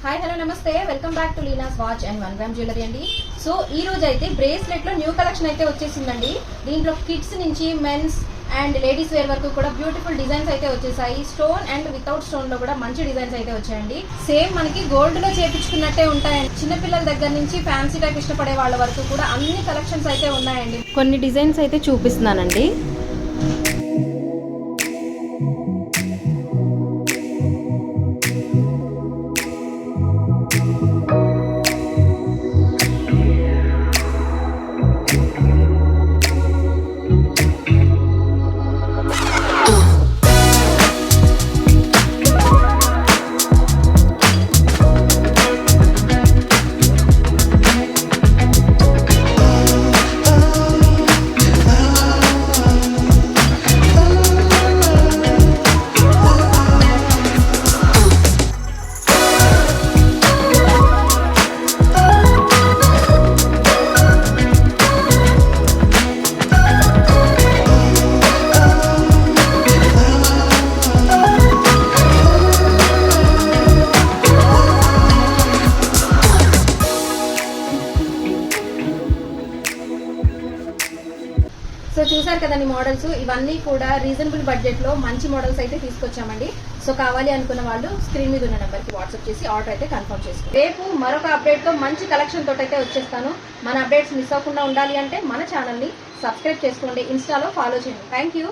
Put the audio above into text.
Hi hello నమస్తే, welcome back to Leena's watch and 1 gram jewellery అండి. So ఈ రోజు అయితే బ్రేస్లెట్ లో న్యూ కలెక్షన్ అయితే వచ్చేసిందండి. దీంట్లో కిడ్స్ నుంచి మెన్స్ అండ్ లేడీస్ వేర్ వరకు కూడా బ్యూటిఫుల్ డిజైన్స్ అయితే వచ్చేసాయి. స్టోన్ అండ్ వితౌట్ స్టోన్ లో కూడా మంచి డిజైన్స్ అయితే వచ్చాయండి. సేమ్ మనకి గోల్డ్ లో చేపించుకున్నట్టే ఉంటాయండి. చిన్నపిల్లల దగ్గర నుంచి ఫ్యాన్సీ టైప్ ఇష్టపడే వాళ్ళ వరకు కూడా అన్ని కలెక్షన్స్ అయితే ఉన్నాయండి. కొన్ని డిజైన్స్ అయితే చూపిస్తున్నానండి. సో చూసారు కదండి మోడల్స్, ఇవన్నీ కూడా రీజనబుల్ బడ్జెట్ లో మంచి మోడల్స్ అయితే తీసుకొచ్చామండి. సో కావాలి అనుకున్న వాళ్ళు స్క్రీన్ మీద ఉన్న నెంబర్కి వాట్సాప్ చేసి ఆర్డర్ అయితే కన్ఫర్మ్ చేసుకోండి. రేపు మరొక అప్డేట్ తో మంచి కలెక్షన్ తోటి అయితే వచ్చేస్తాను. మన అప్డేట్స్ మిస్ అవ్వకుండా ఉండాలి అంటే మన ఛానల్ ని సబ్స్క్రైబ్ చేసుకోండి, ఇన్స్టాలో ఫాలో చేయండి. Thank you.